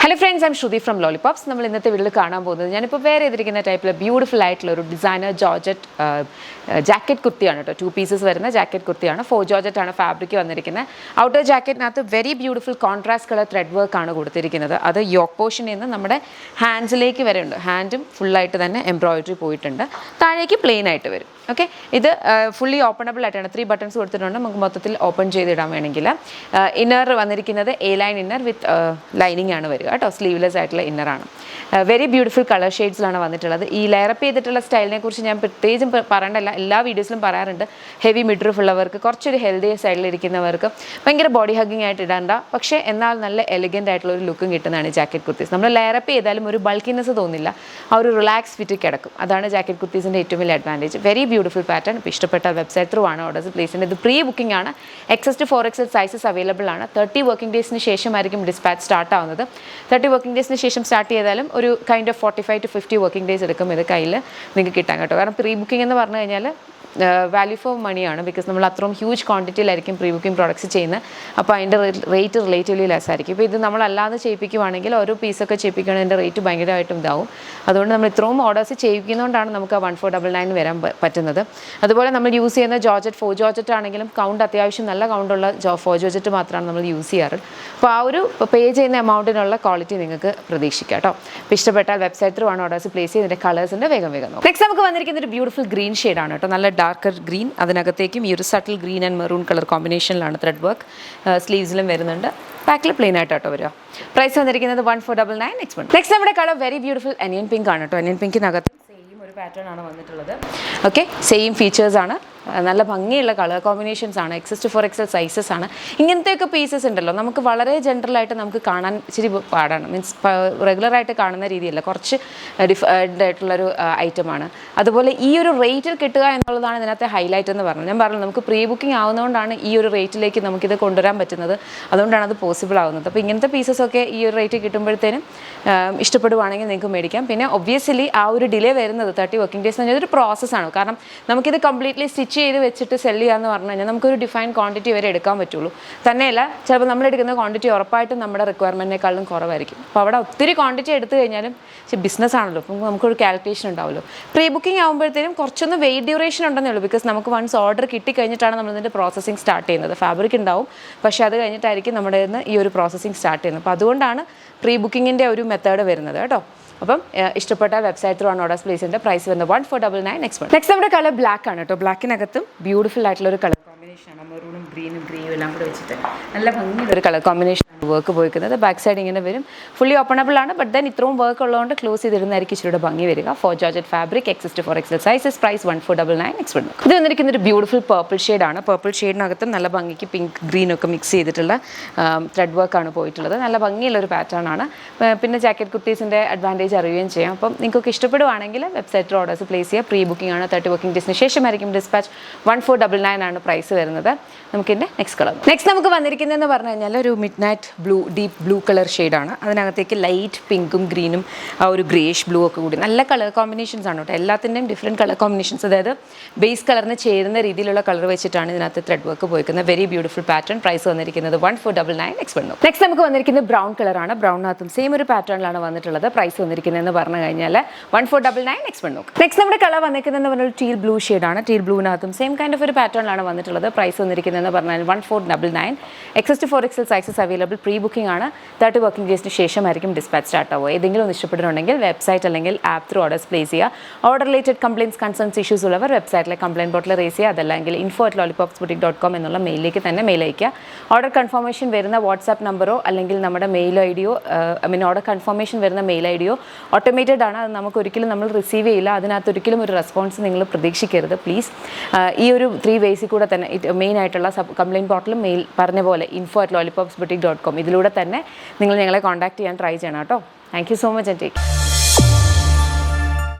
Hello friends, I'm Shruti from Lollipops. നമ്മൾ ഇന്നത്തെ വീഡിയോയിൽ കാണാൻ പോകുന്നത് ഞാനിപ്പോൾ വെയർ ചെയ്തിരിക്കുന്ന ടൈപ്പിൽ ബ്യൂട്ടിഫുൾ ആയിട്ടുള്ള ഒരു ഡിസൈനർ ജോർജറ്റ് ജാക്കറ്റ് കുർത്തിയാണ് കേട്ടോ. 2 പീസസ് വരുന്ന ജാക്കറ്റ് കുർത്തിയാണ്. 4 ജോർജറ്റ് ആണ് ഫാബ്രിക് വന്നിരിക്കുന്നത്. ഔട്ടർ ജാക്കറ്റിനകത്ത് very beautiful contrast colour thread work ആണ് കൊടുത്തിരിക്കുന്നത്. അത് യോക്ക് പോർഷനിൽ നിന്ന് നമ്മുടെ ഹാൻഡ്സിലേക്ക് വരെ ഉണ്ട്. ഹാൻഡും ഫുള്ളായിട്ട് തന്നെ എംബ്രോയിഡറി പോയിട്ടുണ്ട്. താഴേക്ക് പ്ലെയിൻ ആയിട്ട് വരും. ഓക്കെ, ഇത് ഫുള്ളി ഓപ്പണബിൾ ആയിട്ടാണ്. 3 ബട്ടൺസ് കൊടുത്തിട്ടുണ്ട്. നമുക്ക് മൊത്തത്തിൽ ഓപ്പൺ ചെയ്തിടാൻ വേണമെങ്കിൽ. ഇന്നർ വന്നിരിക്കുന്നത് A line inner with lining ആണ് വരിക കേട്ടോ. സ്ലീവ്ലെസ് ആയിട്ടുള്ള ഇന്നറാണ്. വെരി ബ്യൂട്ടിഫുൾ കളർ ഷെയ്ഡ്സിലാണ് വന്നിട്ടുള്ളത്. ഈ ലെയറപ്പ് ചെയ്തിട്ടുള്ള സ്റ്റൈലിനെ കുറിച്ച് ഞാൻ പ്രത്യേകിച്ചും പറയണ്ടല്ല, എല്ലാ വീഡിയോസിലും പറയാറുണ്ട്. ഹെവി മിഡ്രിഫ് ഉള്ളവർക്ക്, കുറച്ചൊരു ഹെൽത്തി സൈഡിലിരിക്കുന്നവർക്ക് ഭയങ്കര ബോഡി ഹഗ്ഗിങ് ആയിട്ട് ഇടണ്ട, പക്ഷേ എന്നാൽ നല്ല എലിഗൻ്റ് ആയിട്ടുള്ള ഒരു ലുക്കും കിട്ടുന്നതാണ് ഈ ജാക്കറ്റ് കുർത്തീസ്. നമ്മൾ ലെയറപ്പ് ചെയ്താലും ഒരു ബൾക്കിനെസ് തോന്നില്ല, ആ ഒരു റിലാക്സ് ഫിറ്റ് കിടക്കും. അതാണ് ജാക്കറ്റ് കുർത്തീസിൻ്റെ ഏറ്റവും വലിയ അഡ്വാൻറ്റേജ്. Very beautiful pattern. ഇപ്പോൾ ഇഷ്ടപ്പെട്ട വെബ്സൈറ്റ് ത്രൂ ആണ് ഓർഡേഴ്സ് പ്ലേസ് ചെയ്യുന്നത്. ഇത് പ്രീ ബുക്കിംഗ് ആണ്. XS to 4XL sizes available ആണ്. 30 വർക്കിംഗ് ഡേയ്സിന് ശേഷമായിരിക്കും ഡിസ്പാച്ച് സ്റ്റാർട്ട് ആവുന്നത്. 30 വർക്കിംഗ് ഡേയ്സിന് ശേഷം സ്റ്റാർട്ട് ചെയ്താലും ഒരു kind of 45 to 50 working days എടുക്കും ഇത് കയ്യിൽ നിങ്ങൾക്ക് കിട്ടാൻ കേട്ടോ. കാരണം പ്രീ ബുക്കിംഗ് എന്ന് പറഞ്ഞു കഴിഞ്ഞാൽ വാല്യൂ ഫോർ മണിയാണ്. ബിക്കോസ് നമ്മൾ അത്രയും ഹ്യൂജ് ക്വാണ്ടിറ്റിയിലായിരിക്കും പ്രീ ബുക്കിംഗ് പ്രോഡക്ട്സ് ചെയ്യുന്നത്. അപ്പോൾ അതിൻ്റെ റേറ്റ് റിലേറ്റീവ്ലി ലെസ് ആയിരിക്കും. ഇപ്പോൾ ഇത് നമ്മളല്ലാതെ ചെയ്യിപ്പിക്കുവാണെങ്കിൽ ഓരോ പീസൊക്കെ ചെയ്യിപ്പിക്കുകയാണെങ്കിൽ റേറ്റ് ഭയങ്കരമായിട്ടും ഇതാവും. അതുകൊണ്ട് നമ്മൾ ഇത്രയും ഓർഡേഴ്സ് ചെയ്യിക്കുന്നതുകൊണ്ടാണ് നമുക്ക് 1499 വരാൻ പറ്റുന്നത്. അതുപോലെ നമ്മൾ യൂസ് ചെയ്യുന്ന ജോർജറ്റ് 4 ജോർജറ്റ് ആണെങ്കിലും കൗണ്ട് അത്യാവശ്യം നല്ല കൗണ്ടുള്ള 4 ജോർജറ്റ് മാത്രമാണ് നമ്മൾ യൂസ് ചെയ്യാറ്. അപ്പോൾ ആ ഒരു പേ ചെയ്യുന്ന എമൗണ്ടിനുള്ള ക്വാളിറ്റി നിങ്ങൾക്ക് പ്രതീക്ഷിക്കാം കേട്ടോ. അപ്പോൾ ഇഷ്ടപ്പെട്ടാൽ വെബ്സൈറ്റ് ത്രൂ ആണ് ഓർഡേഴ്സ് പ്ലേസ് ചെയ്തതിൻ്റെ കളേഴ്സിൻ്റെ വേഗം നോക്കാം. നെക്സ്റ്റ് നമുക്ക് വന്നിരിക്കുന്ന ഒരു ബ്യൂട്ടിഫുൾ ഗ്രീൻ ഷെയ്ഡാണ് കേട്ടോ. നല്ല ഡാർക്കർ ഗ്രീൻ, അതിനകത്തേക്കും ഈ ഒരു subtle green and maroon colour കോമ്പിനേഷനിലാണ് ത്രെഡ് വർക്ക്. സ്ലീവ്സിലും വരുന്നുണ്ട്. ബാക്കിൽ പ്ലെയിൻ ആയിട്ടോ വരിക. പ്രൈസ് വന്നിരിക്കുന്നത് 1499 നെക്സ്റ്റ് മന്ത്. നെക്സ്റ്റ് നമ്മുടെ colour very beautiful onion pink ആണ് കേട്ടോ. അനിയൻ പിങ്കിനകത്ത് സെയിം ഒരു പാറ്റേൺ ആണ് വന്നിട്ടുള്ളത്. ഓക്കെ, സെയിം ഫീച്ചേഴ്സാണ്. നല്ല ഭംഗിയുള്ള കളർ കോമ്പിനേഷൻസ് ആണ്. XS to 4XL സൈസസ് ആണ്. ഇങ്ങനത്തെയൊക്കെ പീസസ് ഉണ്ടല്ലോ, നമുക്ക് വളരെ ജനറലായിട്ട് നമുക്ക് കാണാൻ ഇച്ചിരി പാടാണ്. മീൻസ് റെഗുലറായിട്ട് കാണുന്ന രീതിയല്ല, കുറച്ച് ഡിഫറെൻ്റ് ആയിട്ടുള്ളൊരു ഐറ്റമാണ്. അതുപോലെ ഈ ഒരു റേറ്റിൽ കിട്ടുക എന്നുള്ളതാണ് ഇതിനകത്തെ ഹൈലൈറ്റ് എന്ന് പറഞ്ഞത്. ഞാൻ പറഞ്ഞു നമുക്ക് പ്രീ ബുക്കിംഗ് ആവുന്നതുകൊണ്ടാണ് ഈ ഒരു റേറ്റിലേക്ക് നമുക്കിത് കൊണ്ടുവരാൻ പറ്റുന്നത്. അതുകൊണ്ടാണ് അത് പോസിബിൾ ആവുന്നത്. അപ്പോൾ ഇങ്ങനത്തെ പീസസൊക്കെ ഈ ഒരു റേറ്റ് കിട്ടുമ്പോഴത്തേനും ഇഷ്ടപ്പെടുവാണെങ്കിൽ നിങ്ങൾക്ക് മേടിക്കാം. പിന്നെ ഒബ്വിയസ്ലി ആ ഒരു ഡിലേ വരുന്നത് 30 വർക്കിംഗ് ഡേയ്സ് എന്ന് പറഞ്ഞാൽ ഒരു പ്രോസസ്സാണ്. കാരണം നമുക്കിത് കംപ്ലീറ്റ്ലി സ്റ്റിച്ച് ചെയ്ത് വെച്ചിട്ട് സെൽ ചെയ്യാമെന്ന് പറഞ്ഞു കഴിഞ്ഞാൽ നമുക്കൊരു ഡിഫൈൻ ക്വാണ്ടിറ്റി വരെ എടുക്കാൻ പറ്റുള്ളൂ. തന്നെയല്ല, ചിലപ്പോൾ നമ്മളെടുക്കുന്ന ക്വാണ്ടിറ്റി ഉറപ്പായിട്ടും നമ്മുടെ റിക്വയർമെൻറ്റിനേക്കാളും കുറവായിരിക്കും. അപ്പോൾ അവിടെ ഒത്തിരി ക്വാണ്ടിറ്റി എടുത്തു കഴിഞ്ഞാലും ബിസിനസ് ആണല്ലോ, അപ്പം നമുക്കൊരു കാൽക്കുലേഷൻ ഉണ്ടാവുമല്ലോ. പ്രീ ബുക്കിംഗ് ആകുമ്പോഴത്തേനും കുറച്ചൊന്ന് വെയിറ്റ് ഡ്യൂറേഷൻ ഉണ്ടെന്നേ ഉള്ളൂ. ബിക്കോസ് നമുക്ക് വൺസ് ഓർഡർ കിട്ടിക്കഴിഞ്ഞിട്ടാണ് നമ്മളിതിൻ്റെ പ്രോസസ്സിങ് സ്റ്റാർട്ട് ചെയ്യുന്നത്. ഫാബ്രിക് ഉണ്ടാവും, പക്ഷേ അത് കഴിഞ്ഞിട്ടായിരിക്കും നമ്മുടെ ഈ ഒരു പ്രോസസ്സിങ് സ്റ്റാർട്ട് ചെയ്യുന്നത്. അപ്പോൾ അതുകൊണ്ടാണ് പ്രീ ബുക്കിങ്ങിൻ്റെ ഒരു മെത്തേഡ് വരുന്നത് കേട്ടോ. അപ്പം ഇഷ്ടപ്പെട്ട വെബ്സൈറ്റ് ത്രൂ ആണ് ഓർഡേഴ്സ് പ്ലേസ് ചെയ്യുന്നത്. പ്രൈസ് വരുന്നത് 1499 നെക്സ്റ്റ് മന്ത്. നെക്സ്റ്റ് നമ്മുടെ കളർ ബ്ലാക്ക് ആണ് കേട്ടോ. ബ്ലാക്കിനകത്തും ബ്യൂട്ടിഫുൾ ആയിട്ടുള്ള ഒരു കളർ കോമ്പിനേഷനാണ്. മെറൂണും ഗ്രീനും എല്ലാം കൂടെ വെച്ചിട്ട് നല്ല ഭംഗിയുള്ള ഒരു കളർ കോമ്പിനേഷൻ വർക്ക് പോയിക്കുന്നത്. ബാക്ക് സൈഡ് ഇങ്ങനെ വരും. ഫുള്ളി ഓപ്പണബിൾ ആണ്. ബട്ട് ദെൻ ഇത്രയും വർക്ക് ഉള്ളതുകൊണ്ട് ക്ലോസ് ചെയ്തിരുന്നായിരിക്കും ഇച്ചിരി ഭംഗി വരിക. 4 georgette fabric, XS to 4XL sizes. Price 1499 next month. ഇത് വന്നിരിക്കുന്ന ഒരു ബ്യൂട്ടിഫുൾ പേർപ്പിൾ ഷെയ്ഡാണ്. പേർപ്പിൾ ഷെയ്ഡിനകത്തും നല്ല ഭംഗിക്ക് പിങ്ക് ഗ്രീൻ ഒക്കെ മിക്സ് ചെയ്തിട്ടുള്ള ത്രെഡ് വർക്കാണ് പോയിട്ടുള്ളത്. നല്ല ഭംഗിയുള്ള ഒരു പാറ്റേൺ ആണ്. പിന്നെ ജാക്കറ്റ് കുർത്തീസിൻ്റെ അഡ്വാൻറ്റേജ് അറിയുകയും ചെയ്യാം. അപ്പം നിങ്ങൾക്ക് ഇഷ്ടപ്പെടുവാണെങ്കിൽ വെബ്സൈറ്റിൽ ഓർഡേഴ്സ് പ്ലേസ് ചെയ്യുക. പ്രീ ബുക്കിംഗ് ആണ്. 30 വർക്കിംഗ് ഡേയ്സിന് ശേഷമായിരിക്കും ഡിസ്പാച്ച്. 1499 ആണ് പ്രൈസ് വരുന്നത്. നമുക്കിൻ്റെ നെക്സ്റ്റ് കളർ. നെക്സ്റ്റ് നമുക്ക് വന്നിരിക്കുന്നതെന്ന് പറഞ്ഞു കഴിഞ്ഞാൽ ഒരു mid night blue, deep blue colour ഷെയ്ഡാണ്. അതിനകത്തേക്ക് ലൈറ്റ് പിങ്കും ഗ്രീനും ആ ഒരു ഗ്രേഷ് ബ്ലൂ ഒക്കെ കൂടി നല്ല കളർ കോമ്പിനേഷൻസ് ആണ് കേട്ടോ. എല്ലാത്തിൻ്റെയും ഡിഫറെൻറ്റ് കളർ കോമ്പിനേഷൻസ്, അതായത് ബേസ് കളറിന് ചേരുന്ന രീതിയിലുള്ള കളർ വെച്ചിട്ടാണ് ഇതിനകത്ത് ത്രെഡ് വർക്ക് പോയിരിക്കുന്നത്. Very beautiful pattern. പ്രൈസ് വന്നിരിക്കുന്നത് 1499 നെക്സ്റ്റ് മന്ത്. നെക്സ്റ്റ് നമുക്ക് വന്നിരിക്കുന്നത് ബ്രൗൺ കളറാണ്. ബ്രൗണിനകത്തും സെയിം ഒരു പാറ്റേണിലാണ് വന്നിട്ടുള്ളത്. പ്രൈസ് വന്നിരിക്കുന്നതെന്ന് പറഞ്ഞു കഴിഞ്ഞാൽ 1499 നെക്സ്റ്റ് മന്ത്. നെക്സ്റ്റ് നമ്മുടെ കളർ വന്നിരിക്കുന്നതെന്ന് പറഞ്ഞാൽ ടീൽ ബ്ലൂ ഷെയ്ഡാണ്. ടീൽ ബ്ലൂവിനകത്തും സെയിം കൈൻഡ് ഓഫ് ഒരു പാറ്റേണിലാണ് വന്നിട്ടുള്ളത്. പ്രൈസ് വന്നിരിക്കുന്നതെന്ന് പറഞ്ഞാൽ 1499. XS to 4XL sizes available. Pre booking ആണ്. 30 വർക്കിംഗ് ഡേയ്സിന് ശേഷമായിരിക്കും ഡിസ്പാച്ച് സ്റ്റാർട്ട് ആവുക. ഏതെങ്കിലും ഒന്ന് ഇഷ്ടപ്പെടുന്നുണ്ടെങ്കിൽ വെബ്സൈറ്റ് അല്ലെങ്കിൽ ആപ്പ് ത്രൂ ഓർഡേഴ്സ് പ്ലേസ് ചെയ്യുക. Order related compliance, concerns, issues ഉള്ളവർ വെബ്സൈറ്റിലെ കംപ്ലയിൻറ്റ് പോർട്ടൽ റേസ് ചെയ്യുക. അതല്ലെങ്കിൽ info@lollipopsboutique.com എന്നുള്ള മെയിലിലേക്ക് തന്നെ മെയിൽ അയക്കുക. ഓർഡർ കൺഫർമേഷൻ വരുന്ന വാട്സാപ്പ് നമ്പറോ അല്ലെങ്കിൽ നമ്മുടെ മെയിൽ ഐഡിയോ, ഓർഡർ കൺഫർമേഷൻ വരുന്ന മെയിൽ ഐഡിയോ ഓട്ടോമേറ്റഡ് ആണ്. അത് നമുക്ക് ഒരിക്കലും നമ്മൾ റിസീവ് ചെയ്യില്ല. അതിനകത്ത് ഒരിക്കലും ഒരു റെസ്പോൺസ് നിങ്ങൾ പ്രതീക്ഷിക്കരുത് പ്ലീസ്. ഈ ഒരു 3 വേസിൽ കൂടെ തന്നെ മെയിൻ ആയിട്ടുള്ള കംപ്ലയിൻറ്റ് പോർട്ടലും മെയിൽ പറഞ്ഞ പോലെ info@lollipopsboutique.com ഇതിലൂടെ തന്നെ നിങ്ങൾ ഞങ്ങളെ കോൺടാക്ട് ചെയ്യാൻ ട്രൈ ചെയ്യണം കേട്ടോ. Thank you so much and take